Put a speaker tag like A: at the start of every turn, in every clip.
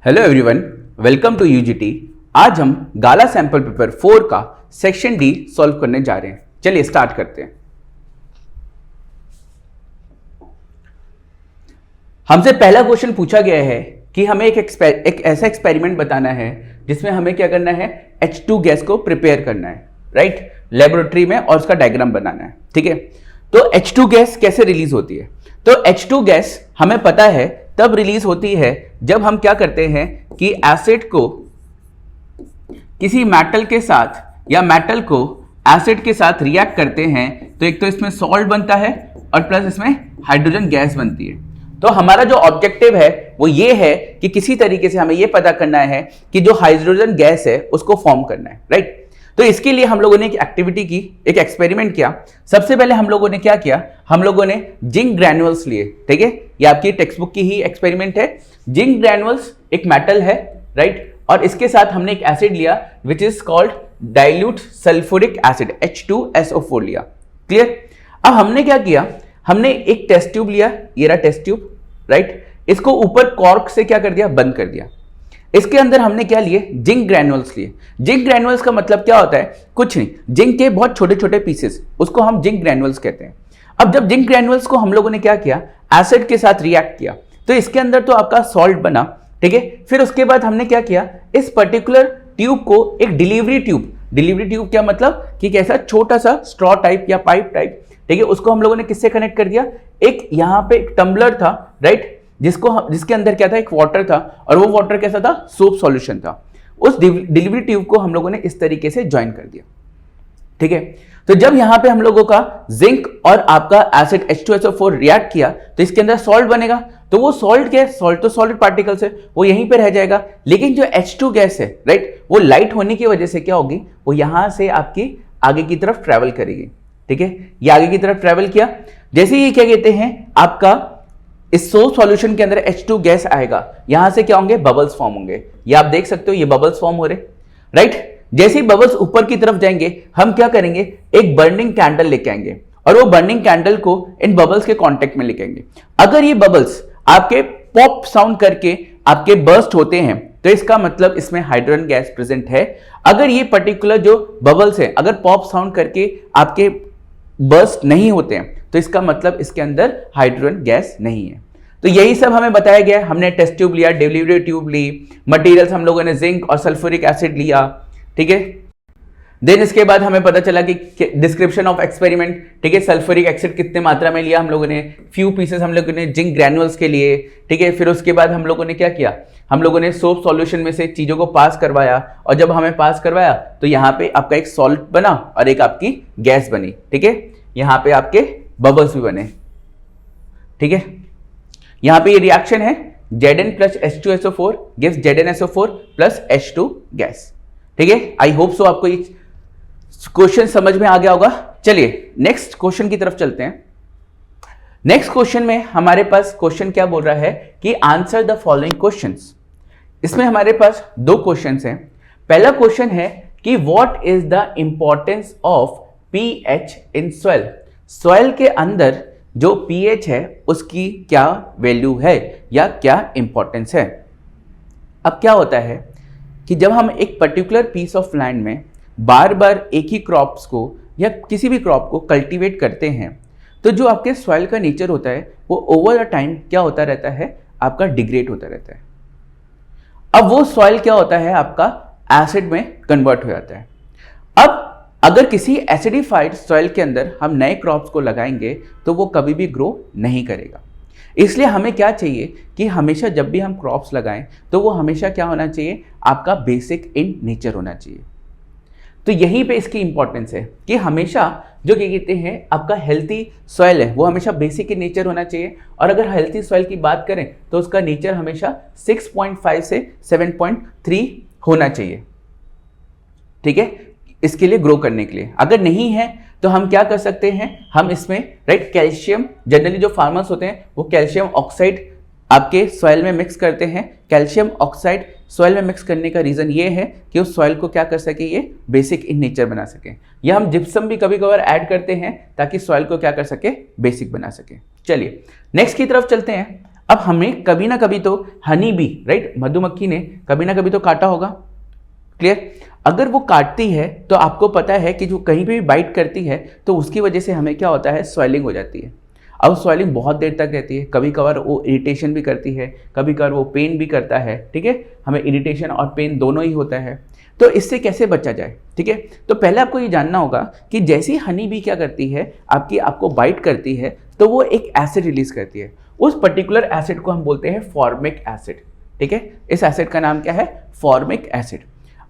A: Hello everyone, welcome to UGT. आज हम गाला sample paper 4 का सेक्शन डी सॉल्व करने जा रहे हैं। चलिए स्टार्ट करते हैं। हमसे पहला क्वेश्चन पूछा गया है कि हमें एक ऐसा एक्सपेरिमेंट बताना है जिसमें हमें क्या करना है, H2 गैस को प्रिपेयर करना है, राइट, लेबोरेटरी में, और उसका डायग्राम बनाना है। ठीक है, तो H2 गैस कैसे रिलीज होती है? तो H2 गैस हमें पता है तब रिलीज होती है जब हम क्या करते हैं कि एसिड को किसी मेटल के साथ या मेटल को एसिड के साथ रिएक्ट करते हैं, तो एक तो इसमें सॉल्ट बनता है और प्लस इसमें हाइड्रोजन गैस बनती है। तो हमारा जो ऑब्जेक्टिव है वो ये है कि किसी तरीके से हमें ये पता करना है कि जो हाइड्रोजन गैस है उसको फॉर्म करना है, राइट। तो इसके लिए हम लोगों ने एक एक्टिविटी की, एक एक्सपेरिमेंट किया। सबसे पहले हम लोगों ने क्या किया, हम लोगों ने जिंक ग्रैन्युल्स लिए। ठीक है, ये आपकी टेक्स्ट बुक की ही एक्सपेरिमेंट है। जिंक ग्रैन्युल्स एक मेटल है, राइट, और इसके साथ हमने एक एसिड लिया which is called dilute sulphuric acid, H2SO4 लिया। क्लियर? अब हमने क्या किया, हमने एक टेस्ट ट्यूब लिया, ये रहा टेस्ट ट्यूब, राइट। इसको ऊपर कॉर्क से क्या कर दिया, बंद कर दिया। इसके अंदर हमने क्या लिए, जिंक ग्रैन्युल्स लिए। जिंक ग्रैन्युल्स का मतलब क्या होता है, कुछ नहीं, जिंक के बहुत छोटे छोटे पीसेस, उसको हम जिंक ग्रैन्युल्स कहते हैं। अब जब जिंक ग्रैन्युल्स को हम लोगों ने क्या किया, एसिड के साथ रिएक्ट किया, तो इसके अंदर तो आपका सॉल्ट बना। ठीक है, फिर उसके बाद हमने क्या किया, इस पर्टिकुलर ट्यूब को एक डिलीवरी ट्यूब क्या मतलब कि कैसा छोटा सा स्ट्रॉ टाइप या पाइप टाइप, ठीक है, उसको हम लोगों ने किससे कनेक्ट कर दिया, एक यहां पे एक टम्बलर था, राइट, जिसके अंदर क्या था, एक वाटर था, और वो वाटर कैसा था, सोप सॉल्यूशन था। उस डिलीवरी ट्यूब को हम लोगों ने इस तरीके से ज्वाइन कर दिया। ठीक है, तो जब यहां पे हम लोगों का जिंक और आपका एसिड H2SO4 रिएक्ट किया, तो इसके अंदर सॉल्ट बनेगा। तो वो सॉल्ट क्या है, सॉल्ट तो सॉलिड पार्टिकल्स है, वो यहीं पे रह जाएगा। लेकिन जो H2 गैस है, राइट, वो लाइट होने की वजह से क्या होगी, वो यहां से आपकी आगे की तरफ ट्रेवल करेगी। ठीक है, ये आगे की तरफ ट्रेवल किया, जैसे ये क्या कहते हैं, आपका इस सोप सॉल्यूशन के अंदर H2 गैस आएगा, यहां से क्या होंगे, बबल्स फॉर्म होंगे। ये आप देख सकते हो, ये बबल्स फॉर्म हो रहे, राइट। जैसे ही बबल्स ऊपर की तरफ जाएंगे, हम क्या करेंगे, एक बर्निंग कैंडल लेके आएंगे, और वो बर्निंग कैंडल को इन बबल्स के कांटेक्ट में लेके आएंगे। अगर ये बबल्स आपके पॉप साउंड करके आपके बर्स्ट होते हैं, तो इसका मतलब इसमें हाइड्रोजन गैस प्रेजेंट है। अगर ये पर्टिकुलर जो बबल्स है, अगर पॉप साउंड करके आपके बर्स्ट नहीं होते हैं, तो इसका मतलब इसके अंदर हाइड्रोजन गैस नहीं है। तो यही सब हमें बताया गया। हमने टेस्ट ट्यूब लिया, डिलीवरी ट्यूब ली, मटेरियल्स हम लोगों ने जिंक और सल्फ्यूरिक एसिड लिया। ठीक है, देन इसके बाद हमें पता चला कि डिस्क्रिप्शन ऑफ एक्सपेरिमेंट, ठीक है, सल्फ्यूरिक एसिड कितने मात्रा में लिया हम लोगों ने, फ्यू पीसेस हम लोगों ने जिंक ग्रैन्युल्स के लिए। ठीक है, फिर उसके बाद हम लोगों ने क्या किया, हम लोगों ने सोप सॉल्यूशन में से चीजों को पास करवाया, और जब हमें पास करवाया तो यहाँ पे आपका एक सॉल्ट बना और एक आपकी गैस बनी। ठीक है, यहाँ पे आपके बबल्स भी बने। ठीक है, यहाँ पे ये रिएक्शन है, Zn plus H2SO4 gives ZnSO4 plus H2 gas. ठीक है, आई होप सो आपको ये क्वेश्चन समझ में आ गया होगा। चलिए नेक्स्ट क्वेश्चन की तरफ चलते हैं। नेक्स्ट क्वेश्चन में हमारे पास क्वेश्चन क्या बोल रहा है कि आंसर द फॉलोइंग क्वेश्चंस। इसमें हमारे पास दो क्वेश्चंस हैं। पहला क्वेश्चन है कि what is the importance of pH in soil. Soil के अंदर जो pH है उसकी क्या वैल्यू है या क्या इंपॉर्टेंस है। अब क्या होता है कि जब हम एक पर्टिकुलर पीस ऑफ लैंड में बार बार एक ही क्रॉप्स को या किसी भी क्रॉप को कल्टीवेट करते हैं, तो जो आपके सॉइल का नेचर होता है वो ओवर द टाइम क्या होता रहता है, आपका डिग्रेड होता रहता है। अब वो सॉइल क्या होता है, आपका एसिड में कन्वर्ट हो जाता है। अब अगर किसी एसिडिफाइड सॉइल के अंदर हम नए क्रॉप्स को लगाएंगे तो वो कभी भी ग्रो नहीं करेगा। इसलिए हमें क्या चाहिए कि हमेशा जब भी हम क्रॉप्स लगाएं तो वो हमेशा क्या होना चाहिए, आपका बेसिक इन नेचर होना चाहिए। तो यहीं पे इसकी इंपॉर्टेंस है कि हमेशा जो क्या कहते हैं, आपका हेल्थी सॉइल है वो हमेशा बेसिक इन नेचर होना चाहिए। और अगर हेल्थी सॉइल की बात करें तो उसका नेचर हमेशा 6.5 से 7.3 होना चाहिए। ठीक है, इसके लिए ग्रो करने के लिए। अगर नहीं है तो हम क्या कर सकते हैं, हम इसमें, राइट, कैल्शियम, जनरली जो फार्मर्स होते हैं वो कैल्शियम ऑक्साइड आपके सॉइल में मिक्स करते हैं। कैल्शियम ऑक्साइड सॉइल में मिक्स करने का रीजन ये है कि उस सॉइल को क्या कर सके, ये बेसिक इन नेचर बना सके। या हम जिप्सम भी कभी कभार ऐड करते हैं ताकि सॉइल को क्या कर सके, बेसिक बना सके। चलिए नेक्स्ट की तरफ चलते हैं। अब हमें कभी ना कभी तो हनी बी, राइट, मधुमक्खी ने कभी ना कभी तो काटा होगा, क्लियर। अगर वो काटती है तो आपको पता है कि जो कहीं पे भी बाइट करती है तो उसकी वजह से हमें क्या होता है, स्वेलिंग हो जाती है। अब स्वेलिंग बहुत देर तक रहती है, कभी कभार वो इरिटेशन भी करती है, कभी कभार वो पेन भी करता है, ठीक है, हमें इरिटेशन और पेन दोनों ही होता है। तो इससे कैसे बचा जाए, ठीक है। तो पहले आपको ये जानना होगा कि जैसे ही हनी बी क्या करती है, आपको बाइट करती है तो वो एक एसिड रिलीज करती है। उस पर्टिकुलर एसिड को हम बोलते हैं फॉर्मिक एसिड, ठीक है। इस एसिड का नाम क्या है, फॉर्मिक एसिड।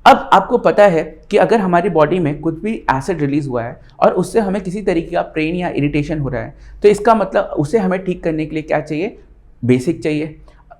A: अब आपको पता है कि अगर हमारी बॉडी में कुछ भी एसिड रिलीज हुआ है और उससे हमें किसी तरीके का पेन या इरिटेशन हो रहा है, तो इसका मतलब उसे हमें ठीक करने के लिए क्या चाहिए, बेसिक चाहिए,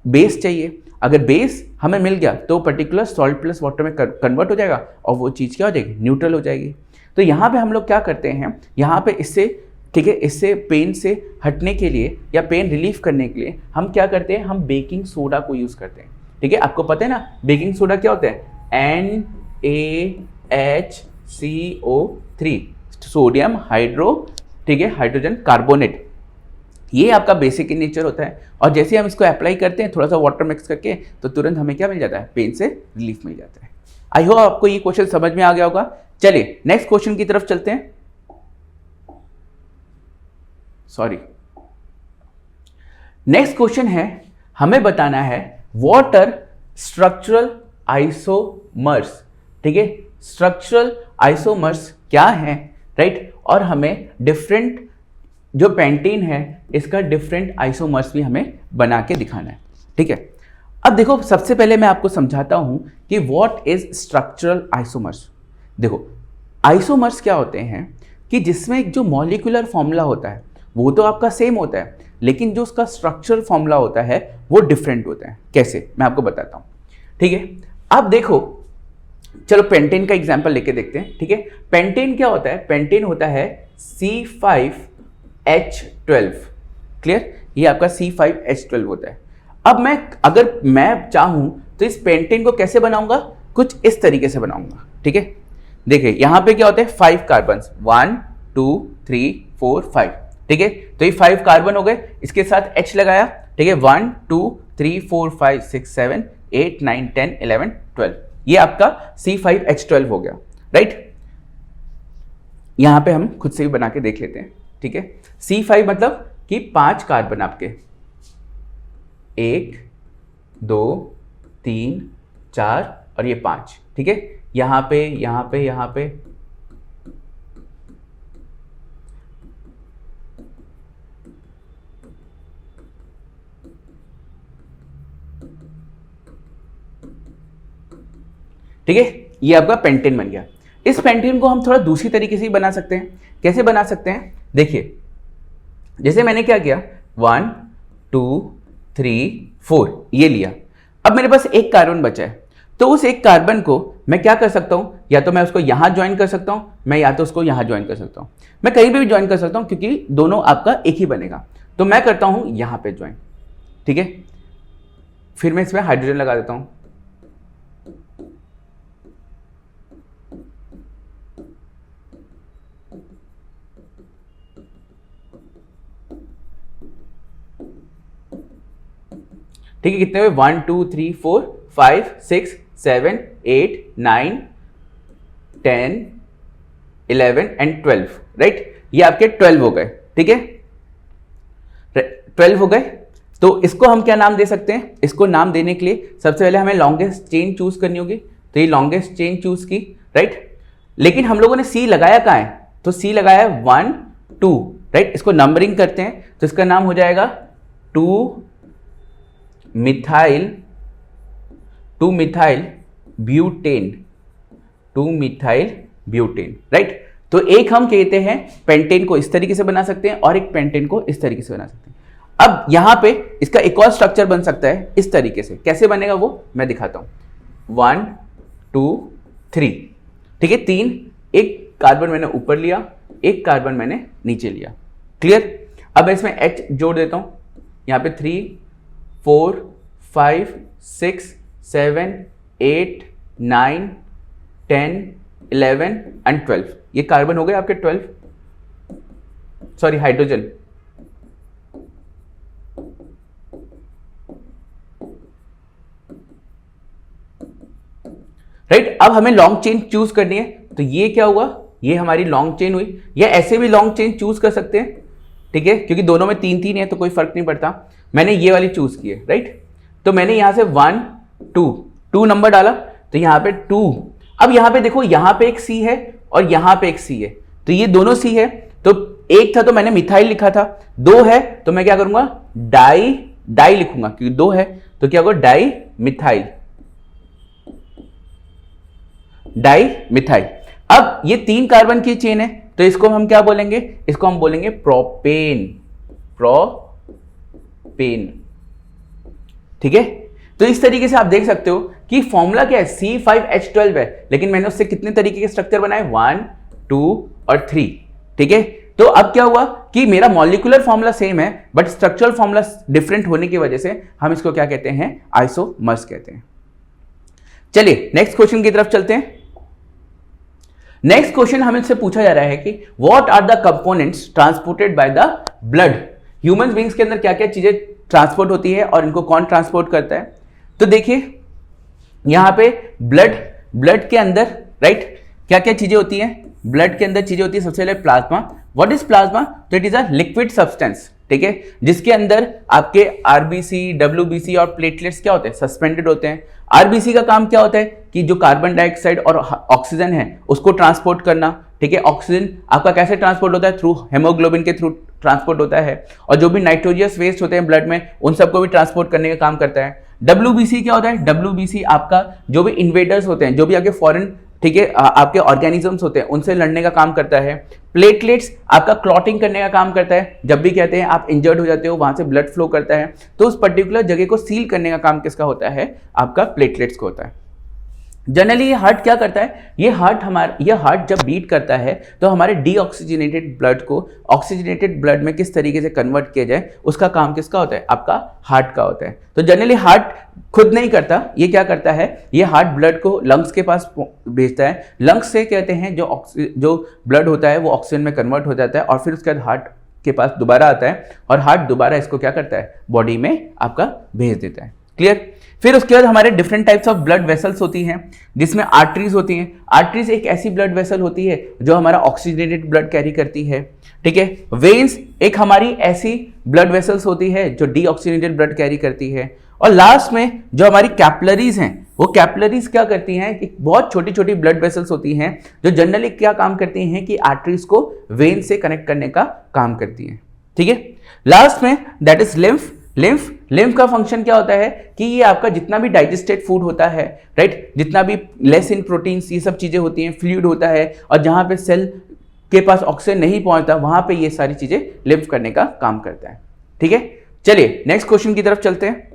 A: बेस चाहिए। अगर बेस हमें मिल गया तो पर्टिकुलर सॉल्ट प्लस वाटर में कन्वर्ट हो जाएगा और वो चीज़ क्या हो जाएगी, न्यूट्रल हो जाएगी। तो यहाँ पे हम लोग क्या करते हैं, यहाँ पे इससे, ठीक है, इससे पेन से हटने के लिए या पेन रिलीफ करने के लिए हम क्या करते हैं, हम बेकिंग सोडा को यूज़ करते हैं, ठीक है। आपको पता है ना बेकिंग सोडा क्या होता है, NaHCO3, सोडियम हाइड्रो, ठीक है, हाइड्रोजन कार्बोनेट। ये आपका बेसिक इन नेचर होता है और जैसे ही हम इसको अप्लाई करते हैं थोड़ा सा वाटर मिक्स करके, तो तुरंत हमें क्या मिल जाता है, पेन से रिलीफ मिल जाता है। आई होप आपको ये क्वेश्चन समझ में आ गया होगा। चलिए नेक्स्ट क्वेश्चन की तरफ चलते हैं। सॉरी, नेक्स्ट क्वेश्चन है, हमें बताना है व्हाट आर स्ट्रक्चरल आइसोमर्स, ठीक है। स्ट्रक्चरल आइसोमर्स क्या है, राइट, और हमें डिफरेंट जो पेंटीन है इसका डिफरेंट आइसोमर्स भी हमें बना के दिखाना है, ठीक है। अब देखो सबसे पहले मैं आपको समझाता हूं कि व्हाट इज स्ट्रक्चरल आइसोमर्स। देखो आइसोमर्स क्या होते हैं कि जिसमें जो मॉलिक्यूलर फॉर्मूला होता है वो तो आपका सेम होता है, लेकिन जो उसका स्ट्रक्चरल फॉर्मूला होता है वो डिफरेंट होता है। कैसे, मैं आपको बताता हूं, ठीक है। अब देखो चलो पेंटेन का एग्जांपल लेके देखते हैं, ठीक है। पेंटेन क्या होता है, पेंटेन होता है C5H12, क्लियर, ये आपका C5H12 होता है। अब अगर मैं चाहूं तो इस पेंटेन को कैसे बनाऊंगा, कुछ इस तरीके से बनाऊंगा, ठीक है। देखिए यहां पे क्या होता है, 5 कार्बन, 1 2 3 4 5, ठीक है। तो ये 5 कार्बन हो गए, इसके साथ H लगाया, ठीक है, 1 2 3 4 5 6 7 8 9 10 11 12, ये आपका C5H12 हो गया, राइट। यहां पे हम खुद से भी बना के देख लेते हैं, ठीक है। C5 मतलब कि 5 कार्बन आपके, 1 2 3 4 और ये 5, ठीक है। यहां पे यहां पे यहां पे ठीक है, ये आपका पेंटेन बन गया। इस पेंटेन को हम थोड़ा दूसरी तरीके से ही बना सकते हैं। कैसे बना सकते हैं, देखिए जैसे मैंने क्या किया, 1 2 3 4 ये लिया। अब मेरे पास एक कार्बन बचा है, तो उस एक कार्बन को मैं क्या कर सकता हूं, या तो मैं उसको यहां ज्वाइन कर सकता हूं, मैं या तो उसको यहां ज्वाइन कर सकता हूं, मैं कहीं पे भी ज्वाइन कर सकता हूं क्योंकि दोनों आपका एक ही बनेगा। तो मैं करता हूं यहां पे ज्वाइन, ठीक है। फिर मैं इसमें हाइड्रोजन लगा देता हूं, ठीक है। कितने हुए, 1 2 3 4 5 6 7 8 9 10 11 एंड 12, राइट। ये आपके 12 हो गए, ठीक है, 12 हो गए। तो इसको हम क्या नाम दे सकते हैं, इसको नाम देने के लिए सबसे पहले हमें लॉन्गेस्ट चेन चूज करनी होगी, तो ये लॉन्गेस्ट चेन चूज की, राइट। लेकिन हम लोगों ने सी लगाया कहां है, तो सी लगाया 1 2, राइट। इसको नंबरिंग करते हैं तो इसका नाम हो जाएगा 2 methyl butane, 2 methyl butane, right. तो एक हम कहते हैं पेंटेन को इस तरीके से बना सकते हैं और एक पेंटेन को इस तरीके से बना सकते हैं। अब यहां पे इसका एक और स्ट्रक्चर बन सकता है इस तरीके से। कैसे बनेगा वो मैं दिखाता हूं, 1 2 3, ठीक है, 3, एक कार्बन मैंने ऊपर लिया, एक कार्बन मैंने नीचे लिया, क्लियर। अब इसमें H जोड़ देता हूं, यहां पे 3 4 5 6 7 8 9 10 11 एंड 12, ये कार्बन हो गए आपके 12, सॉरी हाइड्रोजन, राइट। अब हमें लॉन्ग चेन चूज करनी है, तो ये क्या हुआ, ये हमारी लॉन्ग चेन हुई, या ऐसे भी लॉन्ग चेन चूज कर सकते हैं, ठीक है, क्योंकि दोनों में 3 है तो कोई फर्क नहीं पड़ता। मैंने ये वाली चूज की है, राइट। तो मैंने यहां से 1 2 नंबर डाला, तो यहां पे 2। अब यहां पे देखो, यहां पे एक सी है और यहां पे एक सी है, तो ये दोनों सी है, तो एक था तो मैंने मिथाइल लिखा था, 2 है तो मैं क्या करूंगा, डाई लिखूंगा, क्योंकि 2 है तो क्या होगा, डाई मिथाइल। अब ये 3 कार्बन की चेन है, तो इसको हम क्या बोलेंगे, इसको हम बोलेंगे प्रोपेन, ठीक है। तो इस तरीके से आप देख सकते हो कि फॉर्मूला क्या है, C5H12 है, लेकिन मैंने उससे कितने तरीके के स्ट्रक्चर बनाए, 1 2 और 3, ठीक है। तो अब क्या हुआ कि मेरा मॉलिक्यूलर फॉर्मूला सेम है, बट स्ट्रक्चरल फॉर्मूला डिफरेंट होने की वजह से हम इसको क्या कहते हैं, आइसोमर्स कहते हैं। चलिए नेक्स्ट क्वेश्चन की तरफ चलते हैं। नेक्स्ट क्वेश्चन हमसे पूछा जा रहा है कि what are the components transported by the blood. Human beings के अंदर क्या क्या चीजें ट्रांसपोर्ट होती है और इनको कौन ट्रांसपोर्ट करता है। तो देखिए यहां पे ब्लड के अंदर, राइट, क्या क्या चीजें होती हैं, ब्लड के अंदर चीजें होती है, सबसे पहले प्लाज्मा। व्हाट इज प्लाज्मा, तो it is a liquid substance, ठीक है, जिसके अंदर आपके आरबीसी, डब्ल्यूबीसी और प्लेटलेट्स क्या होते हैं, सस्पेंडेड होते हैं। आरबीसी का काम क्या होता है कि जो कार्बन डाइऑक्साइड और ऑक्सीजन है उसको ट्रांसपोर्ट करना, ठीक है। ऑक्सीजन आपका कैसे ट्रांसपोर्ट होता है, थ्रू हेमोग्लोबिन के थ्रू ट्रांसपोर्ट होता है, और जो भी नाइट्रोजियस वेस्ट होते हैं ब्लड में उन सबको भी ट्रांसपोर्ट करने का काम करता है। डब्ल्यूबीसी क्या होता है, डब्ल्यूबीसी आपका जो भी इन्वेडर्स होते हैं, जो भी आपके फॉरेन, ठीक है, आपके ऑर्गेनिजम्स होते हैं, उनसे लड़ने का काम करता है। प्लेटलेट्स आपका क्लॉटिंग करने का काम करता है, जब भी कहते हैं आप इंजर्ड हो जाते हो वहां से ब्लड फ्लो करता है, तो उस पर्टिकुलर जगह को सील करने का काम किसका होता है, आपका प्लेटलेट्स को होता है। जनरली ये हार्ट क्या करता है, ये हार्ट जब बीट करता है तो हमारे डीऑक्सीजनेटेड ब्लड को ऑक्सीजनेटेड ब्लड में किस तरीके से कन्वर्ट किया जाए, उसका काम किसका होता है, आपका हार्ट का होता है। तो जनरली हार्ट खुद नहीं करता, ये क्या करता है, ये हार्ट ब्लड को लंग्स के पास भेजता है, लंग्स से कहते हैं जो ब्लड होता है वो ऑक्सीजन में कन्वर्ट हो जाता है, और फिर उसके बाद हार्ट के पास दोबारा आता है, और हार्ट दोबारा इसको क्या करता है, बॉडी में आपका भेज देता है। क्लियर। फिर उसके बाद हमारे different types of blood vessels होती हैं, जिसमें आर्टरीज होती हैं। आर्टरीज एक ऐसी ब्लड वेसल होती है जो हमारा ऑक्सीजनेटेड ब्लड कैरी करती है, ठीक है। वेन्स एक हमारी ऐसी ब्लड वेसल्स होती है जो डीऑक्सीजनेटेड ब्लड कैरी करती है। और लास्ट में जो हमारी कैपिलरीज हैं, वो कैपिलरीज क्या करती हैं, एक बहुत छोटी छोटी ब्लड वेसल्स होती हैं जो जनरली क्या काम करती हैं कि आर्टरीज को वेन से कनेक्ट करने का काम करती हैं, ठीक है। लास्ट में दैट इज लिम्फ का फंक्शन क्या होता है कि ये आपका जितना भी डाइजेस्टेड फूड होता है, राइट, जितना भी लेस इन प्रोटीन्स ये सब चीजें होती हैं, फ्लूइड होता है, और जहां पे सेल के पास ऑक्सीजन नहीं पहुंचता वहां पे ये सारी चीजें लिम्फ करने का काम करता है, ठीक है। चलिए नेक्स्ट क्वेश्चन की तरफ चलते हैं।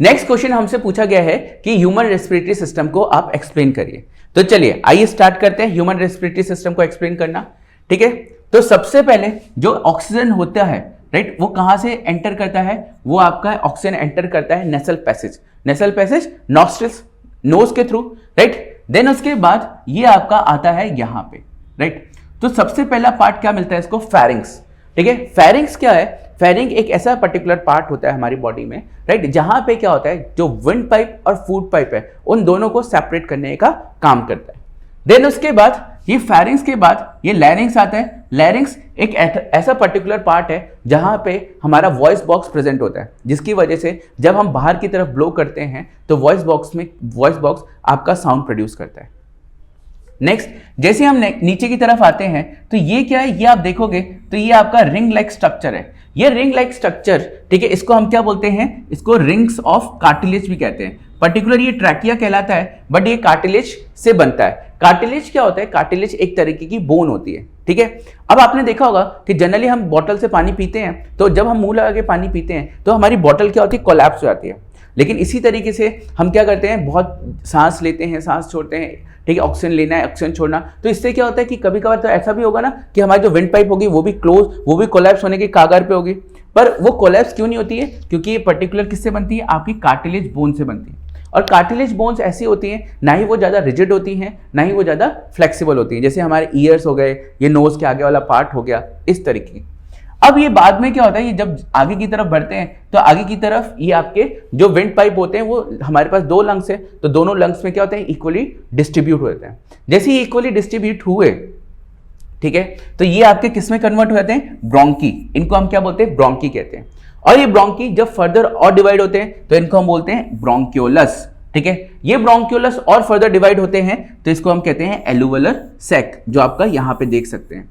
A: नेक्स्ट क्वेश्चन हमसे पूछा गया है कि ह्यूमन रेस्पिरेटरी सिस्टम को आप एक्सप्लेन करिए। तो चलिए आइए स्टार्ट करते हैं ह्यूमन रेस्पिरेटरी सिस्टम को एक्सप्लेन करना, ठीक है। तो सबसे पहले जो ऑक्सीजन होता है, राइट, वो कहां से एंटर करता है, वो आपका ऑक्सीजन एंटर करता है नेसल पैसेज नॉस्ट्रिल्स, नोज के थ्रू, राइट। देन उसके बाद ये आपका आता है यहां पे, राइट। तो सबसे पहला पार्ट क्या मिलता है इसको, फेरिंग्स, ठीक है। फेरिंग्स क्या है, फेरिंग एक ऐसा पर्टिकुलर पार्ट होता है हमारी बॉडी में, राइट, जहां पे क्या होता है, जो विंड पाइप और फूड पाइप है उन दोनों को सेपरेट करने का काम करता है। देन उसके बाद ये फेरिंग्स के बाद ये लैरिंग्स आता है। लैरिंग्स एक ऐसा पर्टिकुलर पार्ट है जहां पे हमारा वॉइस बॉक्स प्रेजेंट होता है, जिसकी वजह से जब हम बाहर की तरफ ब्लो करते हैं तो वॉइस बॉक्स आपका साउंड प्रोड्यूस करता है। नेक्स्ट, जैसे हम नीचे की तरफ आते हैं तो ये क्या है, ये आप देखोगे तो ये आपका रिंग लाइक स्ट्रक्चर है। ये रिंग लाइक स्ट्रक्चर, ठीक है, इसको हम क्या बोलते हैं, इसको रिंग्स ऑफ कार्टिलेज भी कहते हैं। पर्टिकुलर ये ट्रैकिया कहलाता है, बट ये कार्टिलेज से बनता है। कार्टिलेज क्या होता है, कार्टिलेज एक तरीके की बोन होती है, ठीक है। अब आपने देखा होगा कि जनरली हम बॉटल से पानी पीते हैं, तो जब हम मुंह लगा के पानी पीते हैं तो हमारी बॉटल क्या होती है, कोलैप्स हो जाती है। लेकिन इसी तरीके से हम क्या करते हैं, बहुत सांस लेते हैं, सांस छोड़ते हैं, ठीक है, ऑक्सीजन लेना है, ऑक्सीजन छोड़ना, तो इससे क्या होता है कि कभी कभार तो ऐसा भी होगा ना कि हमारी जो विंड पाइप होगी वो भी कोलैप्स होने के कागार पे होगी। पर वो कोलैप्स क्यों नहीं होती है, क्योंकि ये पर्टिकुलर किससे बनती है, आपकी कार्टिलेज बोन से बनती है। और कार्टिलेज बोन्स ऐसी होती हैं, ना ही वो ज़्यादा रिजिड होती हैं, ना ही वो ज़्यादा फ्लेक्सिबल होती हैं। जैसे हमारे ईयर्स हो गए, ये नोज के आगे वाला पार्ट हो गया, इस तरीके की। अब ये बाद में क्या होता है, ये जब आगे की तरफ बढ़ते हैं तो आगे की तरफ ये आपके जो विंड पाइप होते हैं वो हमारे पास 2 लंग्स है, तो दोनों लंग्स में क्या होते हैं, इक्वली डिस्ट्रीब्यूट होते हैं। जैसे ही इक्वली डिस्ट्रीब्यूट हुए, ठीक है, तो ये आपके किस में कन्वर्ट हो जाते हैं, ब्रोंकी। इनको हम क्या बोलते हैं, ब्रोंकी कहते हैं। और ये ब्रोंकी जब फर्दर और डिवाइड होते हैं तो इनको हम बोलते हैं ब्रोंक्यूलस। ठीक है, ये ब्रोंक्यूलस और फर्दर डिवाइड होते हैं तो इसको हम कहते हैं एल्यूवुलर सैक, जो आपका यहां पे देख सकते हैं।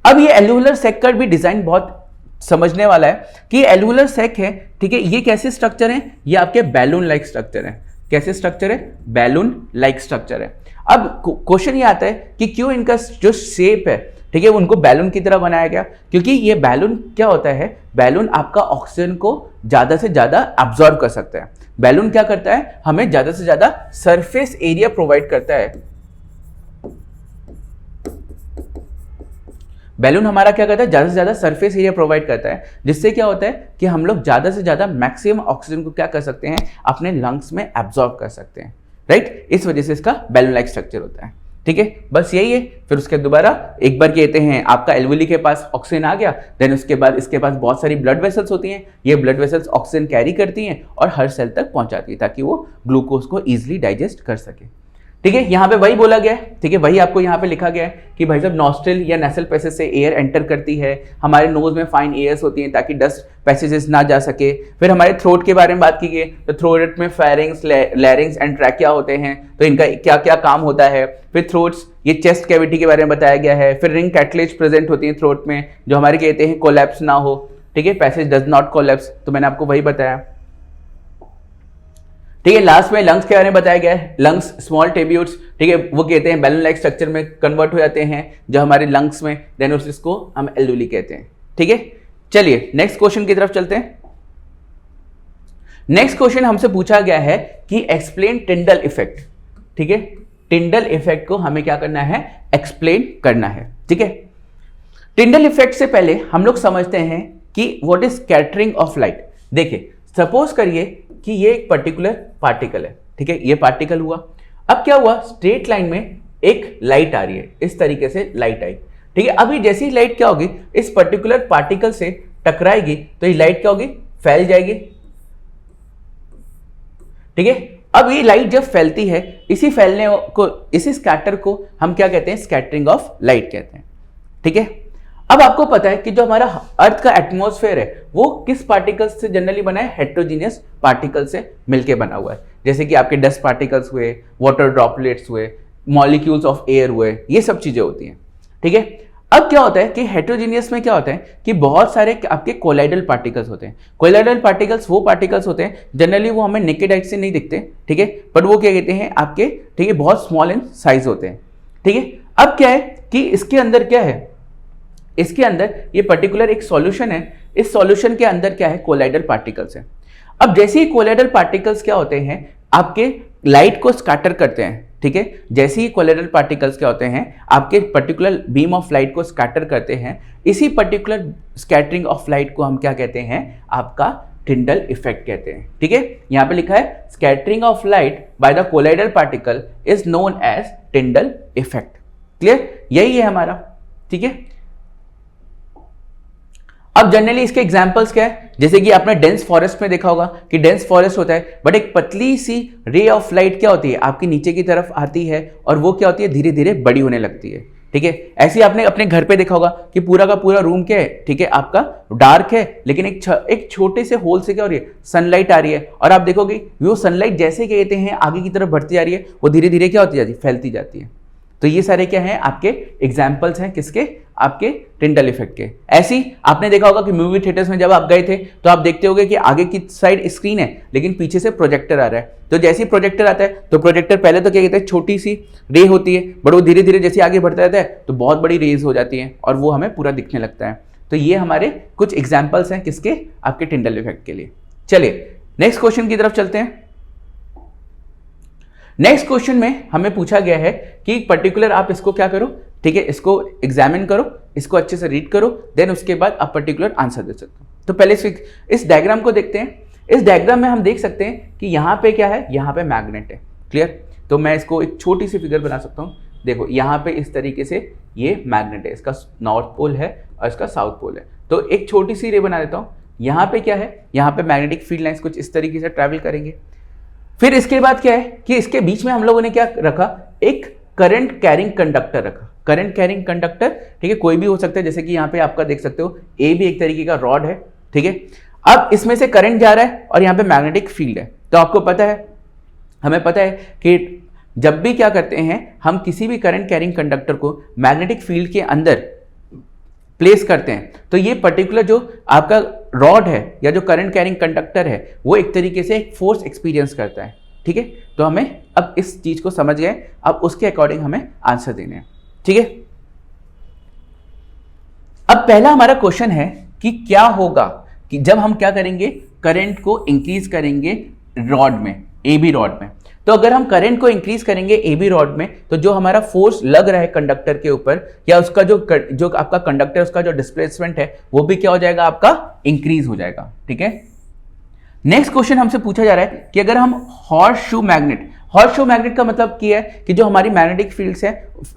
A: अब ये एल्यूवुलर सैक का भी डिजाइन बहुत समझने वाला है कि एल्यूवुलर सैक है, ठीक है, ये कैसे स्ट्रक्चर है, ये आपके बैलून लाइक स्ट्रक्चर है। कैसे स्ट्रक्चर है, बैलून लाइक स्ट्रक्चर है। अब क्वेश्चन ये आता है कि क्यों इनका जो शेप है, ठीक है, उनको बैलून की तरह बनाया गया, क्योंकि ये बैलून क्या होता है, बैलून आपका ऑक्सीजन को ज्यादा से ज्यादा अब्सॉर्ब कर सकता है। बैलून क्या करता है, हमें ज्यादा से ज्यादा सरफेस एरिया प्रोवाइड करता है। बैलून हमारा क्या करता है, ज्यादा से ज्यादा सरफेस एरिया प्रोवाइड करता है, जिससे क्या होता है कि हम लोग ज्यादा से ज्यादा मैक्सिमम ऑक्सीजन को क्या कर सकते हैं, अपने लंग्स में एब्सॉर्ब कर सकते हैं। राइट, इस वजह से इसका बैलून लाइक स्ट्रक्चर होता है। ठीक है, बस यही है। फिर उसके दोबारा एक बार कहते हैं आपका एल्वुली के पास ऑक्सीजन आ गया, देन उसके बाद इसके पास बहुत सारी ब्लड वेसल्स होती हैं। ये ब्लड वेसल्स ऑक्सीजन कैरी करती हैं और हर सेल तक पहुंचाती है ताकि वो ग्लूकोज को इजीली डाइजेस्ट कर सके। ठीक है, यहाँ पे वही बोला गया है, ठीक है, वही आपको यहाँ पे लिखा गया है कि भाई साहब नॉस्ट्रिल या नेसल पैसेज से एयर एंटर करती है, हमारे नोज में फाइन एयर्स होती हैं ताकि डस्ट पैसेजेस ना जा सके। फिर हमारे थ्रोट के बारे में बात की गई, तो थ्रोट में फेरिंग्स, लैरिंग्स एंड ट्रैकिया होते हैं, तो इनका क्या क्या काम होता है। फिर थ्रोट्स, ये चेस्ट कैविटी के बारे में बताया गया है। फिर रिंग कैटलेज प्रेजेंट होती है थ्रोट में, जो हमारे कहते हैं कोलैप्स ना हो। ठीक है, पैसेज डज नॉट कोलैप्स, तो मैंने आपको वही बताया। ठीक है, लास्ट में लंग्स के बारे में बताया गया है। लंग्स स्मॉल ट्यूब्यूल्स, ठीक है, वो कहते हैं बैलून लाइक स्ट्रक्चर में कन्वर्ट हो जाते हैं जो हमारे लंग्स में, देन उसको हम एल्वुली कहते हैं। ठीक है, चलिए नेक्स्ट क्वेश्चन की तरफ चलते हैं। नेक्स्ट क्वेश्चन हमसे पूछा गया है कि एक्सप्लेन टिंडल इफेक्ट। ठीक है, टिंडल इफेक्ट को हमें क्या करना है, एक्सप्लेन करना है। ठीक है, टिंडल इफेक्ट से पहले हम लोग समझते हैं कि what is scattering of light. देखिए, सपोज करिए कि ये एक पर्टिकुलर पार्टिकल है, ठीक है, ये पार्टिकल हुआ। अब क्या हुआ, स्ट्रेट लाइन में एक लाइट आ रही है, इस तरीके से लाइट आई। ठीक है, अभी जैसी लाइट क्या होगी, इस पर्टिकुलर पार्टिकल से टकराएगी तो ये लाइट क्या होगी, फैल जाएगी। ठीक है, अब ये लाइट जब फैलती है, इसी फैलने को, इसी स्कैटर को हम क्या कहते हैं, स्कैटरिंग ऑफ लाइट कहते हैं। ठीक है, अब आपको पता है कि जो हमारा अर्थ का एटमॉस्फेयर है वो किस पार्टिकल्स से जनरली बना है, हेट्रोजीनियस पार्टिकल से मिलके बना हुआ है। जैसे कि आपके डस्ट पार्टिकल्स हुए, वाटर ड्रॉपलेट्स हुए, मॉलिक्यूल्स ऑफ एयर हुए, ये सब चीजें होती हैं। ठीक है, अब क्या होता है कि हेट्रोजीनियस में क्या होता है कि बहुत सारे आपके कोलाइडल पार्टिकल्स होते हैं। कोलाइडल पार्टिकल्स वो पार्टिकल्स होते हैं, जनरली वो हमें नेकेड आइज से नहीं दिखते, ठीक है, बट वो क्या कहते हैं आपके, ठीक है, बहुत स्मॉल इन साइज होते हैं। ठीक है, अब क्या है कि इसके अंदर क्या है, इसके अंदर ये पर्टिकुलर एक सॉल्यूशन है, इस सॉल्यूशन के अंदर क्या है, कोलाइडल पार्टिकल्स है। अब जैसे ही कोलाइडल पार्टिकल्स क्या होते हैं, आपके लाइट को स्कैटर करते हैं। ठीक है, जैसे ही कोलाइडल पार्टिकल्स क्या होते हैं, आपके पर्टिकुलर बीम ऑफ लाइट को स्कैटर करते हैं, इसी पर्टिकुलर स्कैटरिंग ऑफ लाइट को हम क्या कहते हैं, आपका टिंडल इफेक्ट कहते हैं। ठीक है, यहां पे लिखा है scattering of light by the colloidal particle is known as Tyndall effect. Clear, यही है हमारा। ठीक है, अब जनरली इसके एग्जांपल्स क्या है, जैसे कि आपने डेंस फॉरेस्ट में देखा होगा कि डेंस फॉरेस्ट होता है, बट एक पतली सी रे ऑफ लाइट क्या होती है, आपकी नीचे की तरफ आती है और वो क्या होती है, धीरे धीरे बड़ी होने लगती है। ठीक है, ऐसे ही आपने अपने घर पे देखा होगा कि पूरा का पूरा रूम क्या है, ठीक है, आपका डार्क है, लेकिन एक छोटे से होल से क्या हो रही है, सनलाइट आ रही है, और आप देखोगे वो सनलाइट जैसे कहते हैं आगे की तरफ बढ़ती जा रही है, वो धीरे धीरे क्या होती जाती है, फैलती जाती है। तो ये सारे क्या हैं, आपके एग्जाम्पल्स हैं, किसके, आपके टिंडल इफेक्ट के। ऐसी आपने देखा होगा कि मूवी थिएटर्स में जब आप गए थे तो आप देखते होगे कि आगे की साइड स्क्रीन है लेकिन पीछे से प्रोजेक्टर आ रहा है। तो जैसे ही प्रोजेक्टर आता है तो प्रोजेक्टर पहले तो क्या कहते हैं, छोटी सी रे होती है, बट वो धीरे धीरे जैसे आगे बढ़ता रहता है तो बहुत बड़ी रेज हो जाती है और वो हमें पूरा दिखने लगता है। तो ये हमारे कुछ एग्जाम्पल्स हैं, किसके, आपके टिंडल इफेक्ट के लिए। चलिए नेक्स्ट क्वेश्चन की तरफ चलते हैं। नेक्स्ट क्वेश्चन में हमें पूछा गया है कि पर्टिकुलर आप इसको क्या करो, ठीक है, इसको एग्जामिन करो, इसको अच्छे से रीड करो, देन उसके बाद आप पर्टिकुलर आंसर दे सकते हो। तो पहले इस डायग्राम को देखते हैं। इस डायग्राम में हम देख सकते हैं कि यहाँ पे क्या है, यहाँ पे मैग्नेट है। क्लियर, तो मैं इसको एक छोटी सी फिगर बना सकता हूँ। देखो यहाँ पे इस तरीके से ये मैग्नेट है, इसका नॉर्थ पोल है और इसका साउथ पोल है। तो एक छोटी सी रे बना देता हूं। यहां पे क्या है, यहां पे मैग्नेटिक फील्ड लाइंस कुछ इस तरीके से ट्रैवल करेंगे। फिर इसके बाद क्या है कि इसके बीच में हम लोगों ने क्या रखा, एक करंट कैरिंग कंडक्टर रखा। करंट कैरिंग कंडक्टर, ठीक है, कोई भी हो सकता है, जैसे कि यहां पे आपका देख सकते हो ए भी एक तरीके का रॉड है, ठीक है। अब इसमें से करंट जा रहा है और यहां पे मैग्नेटिक फील्ड है। तो आपको पता है, हमें पता है कि जब भी क्या करते हैं हम किसी भी करंट कैरिंग कंडक्टर को मैग्नेटिक फील्ड के अंदर प्लेस करते हैं, तो ये पर्टिकुलर जो आपका रॉड है या जो करंट कैरिंग कंडक्टर है वो एक तरीके से एक फोर्स एक्सपीरियंस करता है, ठीक है। तो हमें अब इस चीज को समझ गए, अब उसके अकॉर्डिंग हमें आंसर देने हैं, ठीक है। अब पहला हमारा क्वेश्चन है कि क्या होगा कि जब हम क्या करेंगे, करंट को इंक्रीज करेंगे रॉड में, ए बी रॉड में। तो अगर हम करंट को इंक्रीज करेंगे ए बी रॉड में, तो जो हमारा फोर्स लग रहा है कंडक्टर के ऊपर या उसका जो आपका कंडक्टर उसका जो डिस्प्लेसमेंट है वो भी क्या हो जाएगा, आपका इंक्रीज हो जाएगा, ठीक है। नेक्स्ट क्वेश्चन हमसे पूछा जा रहा है कि अगर हम हॉर्स शू मैग्नेट का मतलब क्या है कि जो हमारी मैग्नेटिक फील्ड्स है,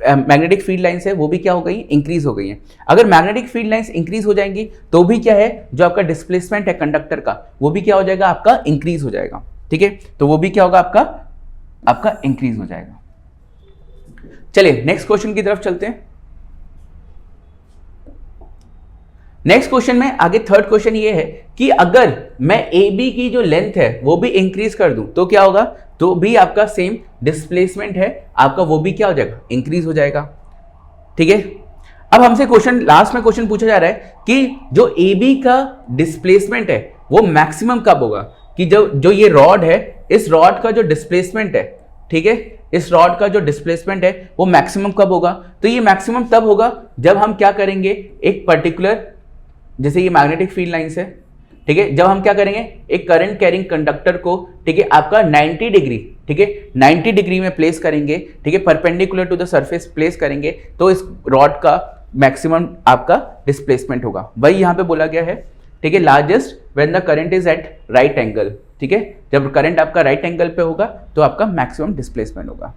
A: मैग्नेटिक फील्ड लाइंस है वो भी क्या हो गई, इंक्रीज हो गई है। अगर मैग्नेटिक फील्ड लाइंस इंक्रीज हो जाएंगी तो भी क्या है, जो आपका डिस्प्लेसमेंट है कंडक्टर का वो भी क्या हो जाएगा, आपका इंक्रीज हो जाएगा, ठीक है। तो वो भी क्या होगा, आपका इंक्रीज हो जाएगा। चलिए नेक्स्ट क्वेश्चन की तरफ चलते हैं। नेक्स्ट क्वेश्चन में आगे थर्ड क्वेश्चन ये है कि अगर मैं ए बी की जो लेंथ है वो भी इंक्रीज कर दूं तो क्या होगा, तो भी आपका सेम डिस्प्लेसमेंट है आपका वो भी क्या हो जाएगा, इंक्रीज हो जाएगा, ठीक है। अब हमसे क्वेश्चन, लास्ट में क्वेश्चन पूछा जा रहा है कि जो ए बी का डिस्प्लेसमेंट है वो मैक्सिमम कब होगा, कि जो ये रॉड है, इस रॉड का जो डिस्प्लेसमेंट है, ठीक है, इस रॉड का जो डिस्प्लेसमेंट है वो मैक्सिमम कब होगा। तो ये मैक्सिमम तब होगा जब हम क्या करेंगे, एक पर्टिकुलर, जैसे ये मैग्नेटिक फील्ड लाइंस है, ठीक है, जब हम क्या करेंगे एक करंट कैरिंग कंडक्टर को, ठीक है, आपका 90 डिग्री, ठीक है, 90 डिग्री में प्लेस करेंगे, ठीक है, perpendicular to the surface place करेंगे, तो इस रॉड का मैक्सिमम आपका डिस्प्लेसमेंट होगा। वही यहां पे बोला गया है, ठीक है, largest when the current is at right angle, ठीक है, जब करंट आपका राइट एंगल पे होगा तो आपका मैक्सिमम डिस्प्लेसमेंट होगा।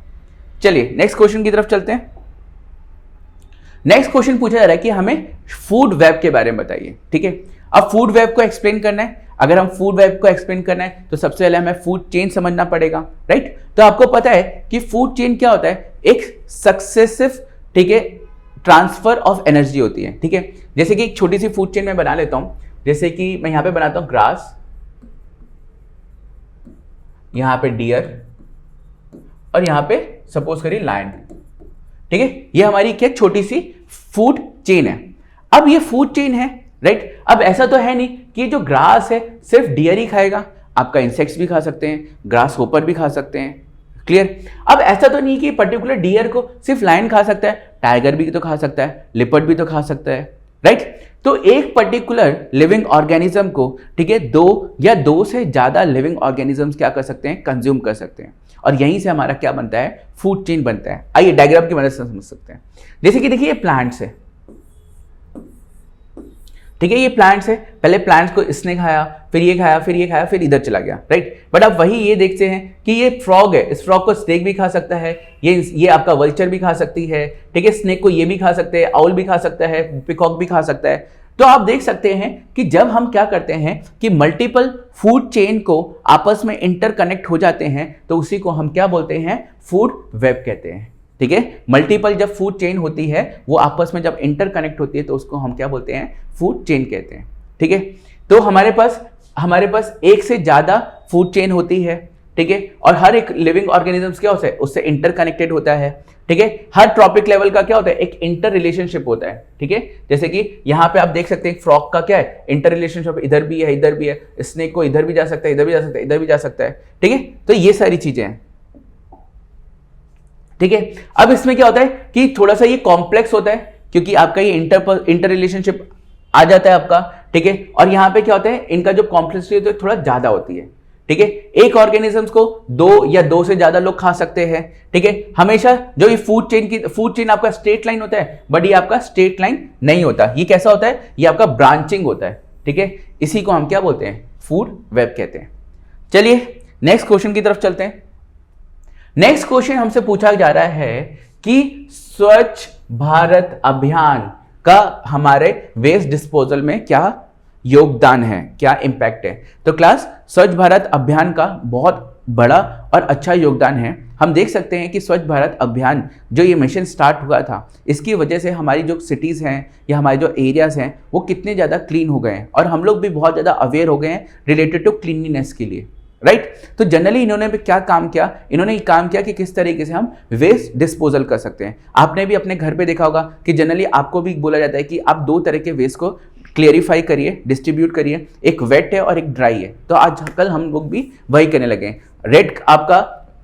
A: चलिए नेक्स्ट क्वेश्चन की तरफ चलते हैं। नेक्स्ट क्वेश्चन पूछा जा रहा है कि हमें फूड वेब के बारे में बताइए, ठीक है। अब फूड वेब को एक्सप्लेन करना है, अगर हम फूड वेब को एक्सप्लेन करना है तो सबसे पहले हमें फूड चेन समझना पड़ेगा, राइट। तो आपको पता है कि फूड चेन क्या होता है, एक सक्सेसिव, ठीक है, ट्रांसफर ऑफ एनर्जी होती है, ठीक है। जैसे कि एक छोटी सी फूड चेन मैं बना लेता हूं, जैसे कि मैं यहां पे बनाता हूं ग्रास, यहां पे डियर और यहां पे सपोज करिए लायन, ठीक है। ये हमारी क्या छोटी सी फूड चेन है। अब ये फूड चेन है, राइट। अब ऐसा तो है नहीं कि जो ग्रास है सिर्फ डियर ही खाएगा, आपका इंसेक्ट्स भी खा सकते हैं, ग्रास होपर भी खा सकते हैं, क्लियर। अब ऐसा तो नहीं कि पर्टिकुलर डियर को सिर्फ लायन खा सकता है, टाइगर भी तो खा सकता है, लिपर्ड भी तो खा सकता है, राइट। तो एक पर्टिकुलर लिविंग ऑर्गेनिज्म को, ठीक है, दो या दो से ज्यादा लिविंग ऑर्गेनिजम्स क्या कर सकते हैं, कंज्यूम कर सकते हैं, और यहीं से हमारा क्या बनता है, फूड चेन बनता है। आइए डायग्राम की मदद से समझ सकते हैं। जैसे कि देखिए ये प्लांट्स है, ठीक है, ये प्लांट्स है, पहले प्लांट्स को इसने खाया, फिर ये खाया, फिर ये खाया, फिर इधर चला गया, राइट। बट अब वही ये देखते हैं कि ये फ्रॉग है, इस फ्रॉग को स्नेक भी खा सकता है, ये आपका वल्चर भी खा सकती है, ठीक है, स्नेक को ये भी खा सकते हैं, आउल भी खा सकता है, पिकॉक भी खा सकता है। तो आप देख सकते हैं कि जब हम क्या करते हैं कि मल्टीपल फूड चेन को आपस में इंटरकनेक्ट हो जाते हैं तो उसी को हम क्या बोलते हैं, फूड वेब कहते हैं, ठीक है। मल्टीपल जब फूड चेन होती है वो आपस में जब इंटरकनेक्ट होती है तो उसको हम क्या बोलते हैं, फूड चेन कहते हैं, ठीक है। तो हमारे पास एक से ज्यादा फूड चेन होती है, ठीक है, और हर एक लिविंग ऑर्गेनिजम्स क्या होता है, उससे इंटरकनेक्टेड होता है, ठीक है। हर ट्रॉपिक लेवल का क्या होता है, एक इंटर रिलेशनशिप होता है, ठीक है। जैसे कि यहां पे आप देख सकते हैं फ्रॉग का क्या है, इंटर रिलेशनशिप, इधर भी है, इधर भी है, स्नेक को इधर भी जा सकता है, इधर भी जा सकता है, इधर भी जा सकता है, ठीक है। तो ये सारी चीजें हैं, ठीक है। अब इसमें क्या होता है कि थोड़ा सा ये कॉम्प्लेक्स होता है क्योंकि आपका ये इंटर रिलेशनशिप आ जाता है आपका, ठीक है। और यहां पे क्या होता है, इनका जो कॉम्प्लेक्सिटी होती है थोड़ा ज्यादा होती है, ठीक है। एक ऑर्गेनिजम्स को दो या दो से ज्यादा लोग खा सकते हैं, ठीक है। हमेशा जो ये फूड चेन आपका स्ट्रेट लाइन होता है, बट ये आपका स्ट्रेट लाइन नहीं होता, ये कैसा होता है, ये आपका ब्रांचिंग होता है, ठीक है। इसी को हम क्या बोलते हैं, फूड वेब कहते हैं। चलिए नेक्स्ट क्वेश्चन की तरफ चलते हैं। नेक्स्ट क्वेश्चन हमसे पूछा जा रहा है कि स्वच्छ भारत अभियान का हमारे वेस्ट डिस्पोजल में क्या योगदान है, क्या इम्पैक्ट है। तो क्लास स्वच्छ भारत अभियान का बहुत बड़ा और अच्छा योगदान है। हम देख सकते हैं कि स्वच्छ भारत अभियान जो ये मिशन स्टार्ट हुआ था, इसकी वजह से हमारी जो सिटीज़ हैं या हमारे जो एरियाज़ हैं वो कितने ज़्यादा क्लीन हो गए हैं और हम लोग भी बहुत ज़्यादा अवेयर हो गए हैं रिलेटेड टू क्लीनलीनेस के लिए, राइट। तो जनरली इन्होंने भी क्या काम किया, इन्होंने ये काम किया कि किस तरीके से हम वेस्ट डिस्पोजल कर सकते हैं। आपने भी अपने घर पे देखा होगा कि जनरली आपको भी बोला जाता है कि आप 2 तरह के वेस्ट को क्लियरिफाई करिए, डिस्ट्रीब्यूट करिए, एक वेट है और एक ड्राई है। तो आजकल हम लोग भी वही करने लगे हैं। रेड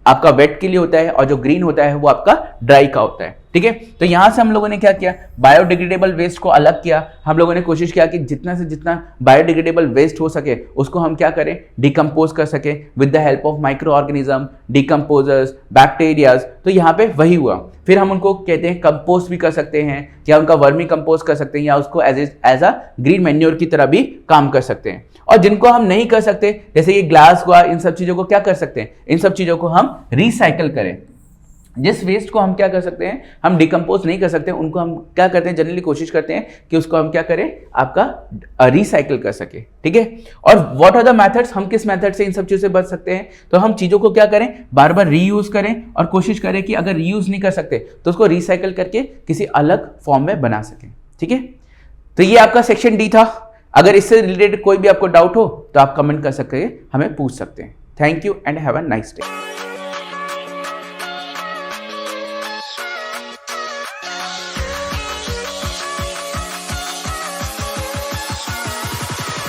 A: आपका वेट के लिए होता है और जो ग्रीन होता है वो आपका ड्राई का होता है, ठीक है। तो यहां से हम लोगों ने क्या किया, बायोडिग्रेडेबल वेस्ट को अलग किया। हम लोगों ने कोशिश किया कि जितना से जितना बायोडिग्रेडेबल वेस्ट हो सके उसको हम क्या करें, डिकम्पोज कर सके with the help of micro organism, decomposers, bacterias. तो यहाँ पे वही हुआ। फिर हम उनको कहते हैं कंपोस्ट भी कर सकते हैं या उनका वर्मी कंपोस्ट कर सकते हैं या उसको एज अ ग्रीन मैन्योर की तरह भी काम कर सकते हैं। और जिनको हम नहीं कर सकते, जैसे ये ग्लास हुआ, इन सब चीजों को क्या कर सकते हैं, इन सब चीजों को हम रिसाइकल करें। जिस वेस्ट को हम क्या कर सकते हैं, हम डिकम्पोज नहीं कर सकते, उनको हम क्या करते हैं, जनरली कोशिश करते हैं कि उसको हम क्या करें, आपका रिसाइकल कर सके, ठीक है। और व्हाट आर द मेथड्स, हम किस मेथड से इन सब चीजों से बच सकते हैं। तो हम चीजों को क्या करें, बार बार रीयूज करें और कोशिश करें कि अगर रीयूज नहीं कर सकते तो उसको रिसाइकल करके किसी अलग फॉर्म में बना सकें, ठीक है। तो ये आपका सेक्शन डी था। अगर इससे रिलेटेड कोई भी आपको डाउट हो तो आप कमेंट कर सकते हैं, हमें पूछ सकते हैं। Thank you and have a nice day.